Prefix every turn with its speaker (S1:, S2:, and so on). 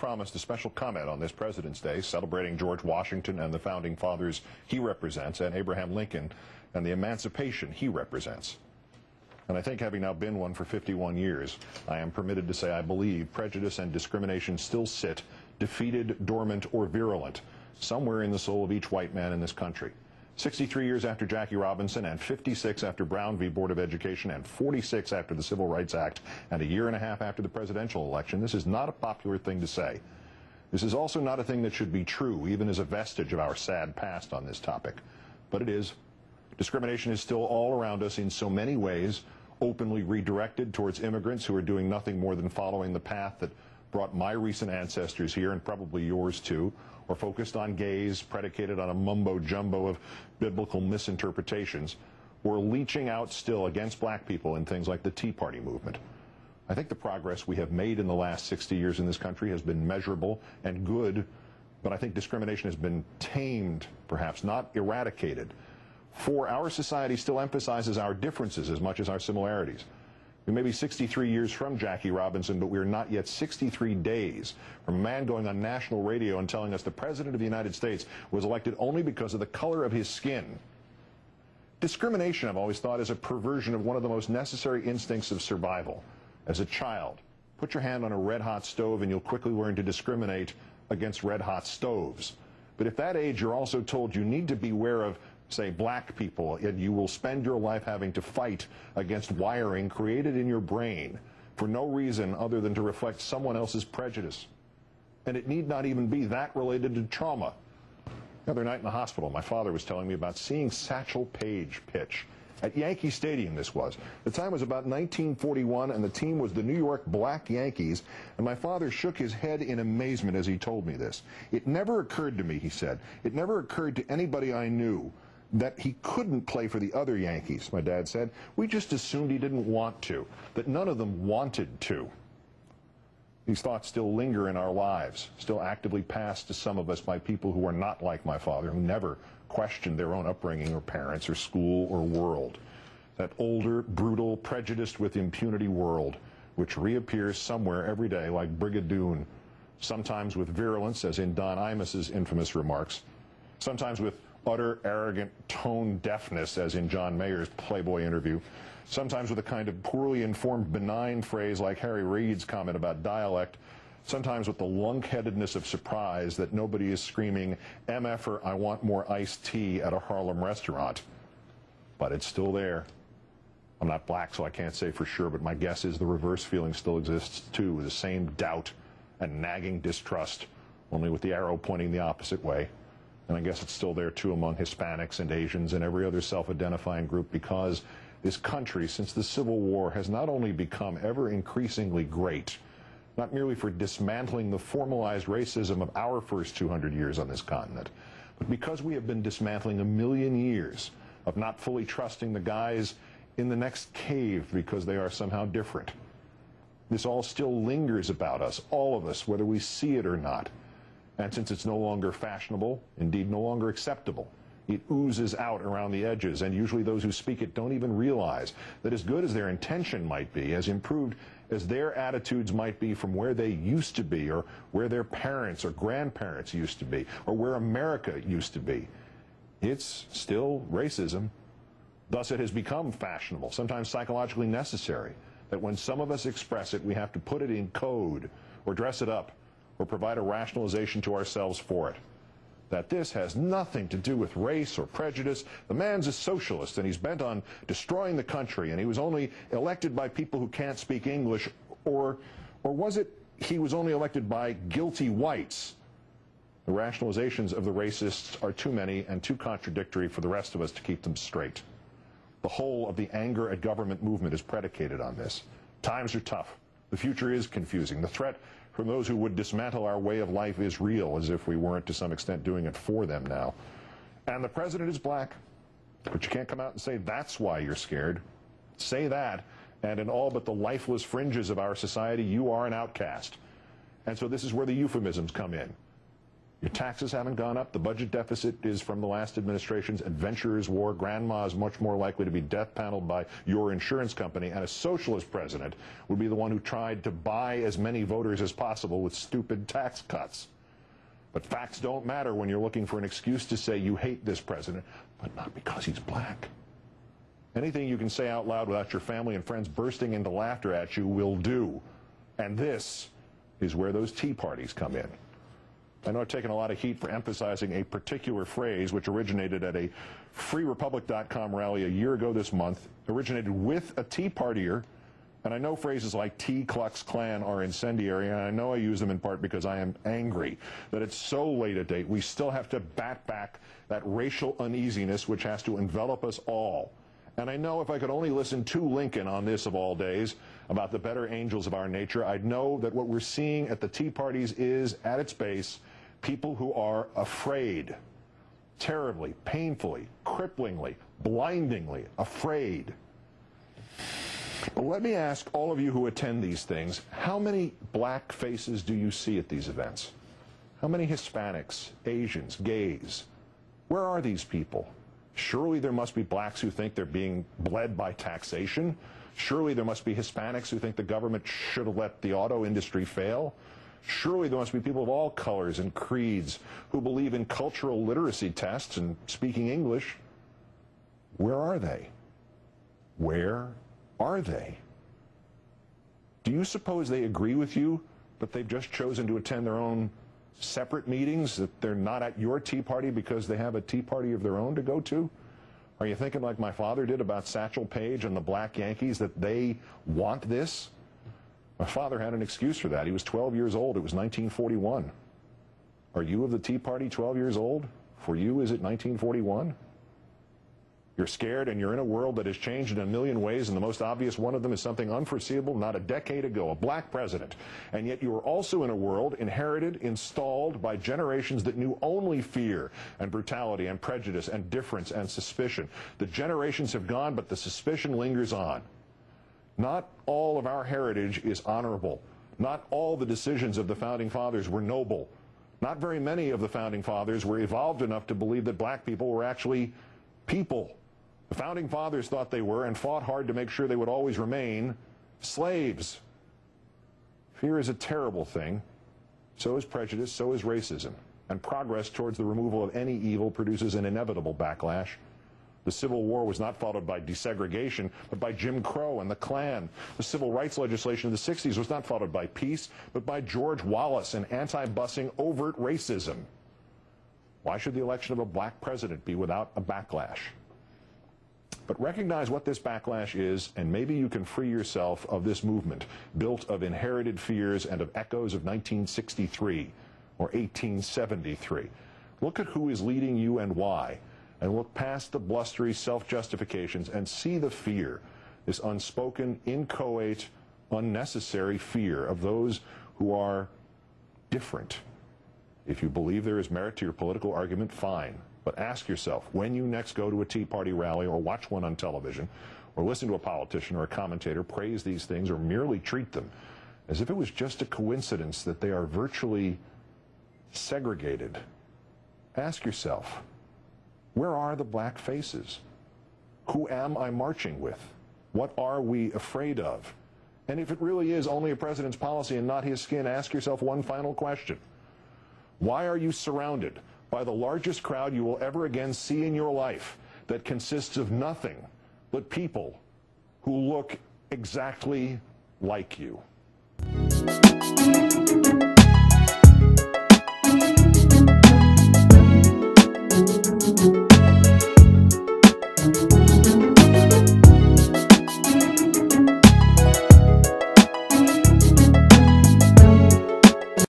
S1: promised a special comment on this President's Day, celebrating George Washington and the founding fathers he represents, and Abraham Lincoln and the emancipation he represents. And I think, having now been one for 51 years, I am permitted to say I believe prejudice and discrimination still sit, defeated, dormant, or virulent, somewhere in the soul of each white man in this country. 63 years after Jackie Robinson, and 56 after Brown v. Board of Education, and 46 after the Civil Rights Act, and a year and a half after the presidential election, this is not a popular thing to say. This is also not a thing that should be true, even as a vestige of our sad past on this topic. But it is. Discrimination is still all around us in so many ways, openly redirected towards immigrants who are doing nothing more than following the path that brought my recent ancestors here, and probably yours too, or focused on gays, predicated on a mumbo-jumbo of biblical misinterpretations, or leeching out still against black people in things like the Tea Party movement. I think the progress we have made in the last 60 years in this country has been measurable and good, but I think discrimination has been tamed, perhaps not eradicated. For our society still emphasizes our differences as much as our similarities. We may be 63 years from Jackie Robinson, but we are not yet 63 days from a man going on national radio and telling us the President of the United States was elected only because of the color of his skin. Discrimination, I've always thought, is a perversion of one of the most necessary instincts of survival. As a child, put your hand on a red-hot stove and you'll quickly learn to discriminate against red-hot stoves. But at that age, you're also told you need to beware of, say, black people, and you will spend your life having to fight against wiring created in your brain for no reason other than to reflect someone else's prejudice. And it need not even be that related to trauma. The other night in the hospital, my father was telling me about seeing Satchel Paige pitch. At Yankee Stadium, this was. The time was about 1941, and the team was the New York Black Yankees, and my father shook his head in amazement as he told me this. It never occurred to me, he said, it never occurred to anybody I knew that he couldn't play for the other Yankees, my dad said. We just assumed he didn't want to, that none of them wanted to. These thoughts still linger in our lives, still actively passed to some of us by people who are not like my father, who never questioned their own upbringing or parents or school or world. That older, brutal, prejudiced with impunity world, which reappears somewhere every day like Brigadoon, sometimes with virulence, as in Don Imus's infamous remarks, sometimes with utter, arrogant tone deafness, as in John Mayer's Playboy interview, sometimes with a kind of poorly informed, benign phrase like Harry Reid's comment about dialect, sometimes with the lunkheadedness of surprise that nobody is screaming, MFer, I want more iced tea at a Harlem restaurant. But it's still there. I'm not black, so I can't say for sure, but my guess is the reverse feeling still exists too, the same doubt and nagging distrust, only with the arrow pointing the opposite way. And I guess it's still there too among Hispanics and Asians and every other self-identifying group, because this country, since the Civil War, has not only become ever increasingly great, not merely for dismantling the formalized racism of our first 200 years on this continent, but because we have been dismantling a million years of not fully trusting the guys in the next cave because they are somehow different. This all still lingers about us, all of us, whether we see it or not. And since it's no longer fashionable, indeed no longer acceptable, it oozes out around the edges, and usually those who speak it don't even realize that as good as their intention might be, as improved as their attitudes might be from where they used to be, or where their parents or grandparents used to be, or where America used to be, it's still racism. Thus it has become fashionable, sometimes psychologically necessary, that when some of us express it, we have to put it in code, or dress it up, or provide a rationalization to ourselves for it. That this has nothing to do with race or prejudice. The man's a socialist, and he's bent on destroying the country, and he was only elected by people who can't speak English, or was it he was only elected by guilty whites? The rationalizations of the racists are too many and too contradictory for the rest of us to keep them straight. The whole of the anger at government movement is predicated on this. Times are tough. The future is confusing. The threat from those who would dismantle our way of life is real, as if we weren't to some extent doing it for them now. And the president is black, but you can't come out and say that's why you're scared. Say that, and in all but the lifeless fringes of our society, you are an outcast. And so this is where the euphemisms come in. Your taxes haven't gone up. The budget deficit is from the last administration's adventurer's war. Grandma is much more likely to be death paneled by your insurance company. And a socialist president would be the one who tried to buy as many voters as possible with stupid tax cuts. But facts don't matter when you're looking for an excuse to say you hate this president, but not because he's black. Anything you can say out loud without your family and friends bursting into laughter at you will do. And this is where those tea parties come in. I know I've taken a lot of heat for emphasizing a particular phrase which originated at a FreeRepublic.com rally a year ago this month, originated with a Tea Partier, and I know phrases like Ku Klux Klan are incendiary, and I know I use them in part because I am angry that it's so late a date. We still have to bat back that racial uneasiness which has to envelop us all. And I know if I could only listen to Lincoln on this of all days about the better angels of our nature, I'd know that what we're seeing at the Tea Parties is, at its base, people who are afraid, terribly, painfully, cripplingly, blindingly afraid. But let me ask all of you who attend these things, how many black faces do you see at these events? How many Hispanics, Asians, gays? Where are these people? Surely there must be blacks who think they're being bled by taxation. Surely there must be Hispanics who think the government should have let the auto industry fail. Surely there must be people of all colors and creeds who believe in cultural literacy tests and speaking English. Where are they? Where are they? Do you suppose they agree with you, but they've just chosen to attend their own separate meetings, that they're not at your tea party because they have a tea party of their own to go to? Are you thinking like my father did about Satchel Paige and the Black Yankees, that they want this? My father had an excuse for that. He was 12 years old. It was 1941. Are you of the Tea Party 12 years old? For you, is it 1941? You're scared, and you're in a world that has changed in a million ways, and the most obvious one of them is something unforeseeable not a decade ago, a black president. And yet you are also in a world inherited, installed by generations that knew only fear and brutality and prejudice and difference and suspicion. The generations have gone, but the suspicion lingers on. Not all of our heritage is honorable. Not all the decisions of the Founding Fathers were noble. Not very many of the Founding Fathers were evolved enough to believe that black people were actually people. The Founding Fathers thought they were and fought hard to make sure they would always remain slaves. Fear is a terrible thing. So is prejudice, so is racism. And progress towards the removal of any evil produces an inevitable backlash. The Civil War was not followed by desegregation, but by Jim Crow and the Klan. The civil rights legislation of the 60s was not followed by peace, but by George Wallace and anti-busing overt racism. Why should the election of a black president be without a backlash? But recognize what this backlash is, and maybe you can free yourself of this movement, built of inherited fears and of echoes of 1963 or 1873. Look at who is leading you and why, and look past the blustery self-justifications and see the fear, this unspoken, inchoate, unnecessary fear of those who are different. If you believe there is merit to your political argument, fine. But ask yourself, when you next go to a Tea Party rally or watch one on television, or listen to a politician or a commentator praise these things or merely treat them as if it was just a coincidence that they are virtually segregated, ask yourself, where are the black faces? Who am I marching with? What are we afraid of? And if it really is only a president's policy and not his skin, ask yourself one final question. Why are you surrounded by the largest crowd you will ever again see in your life that consists of nothing but people who look exactly like you?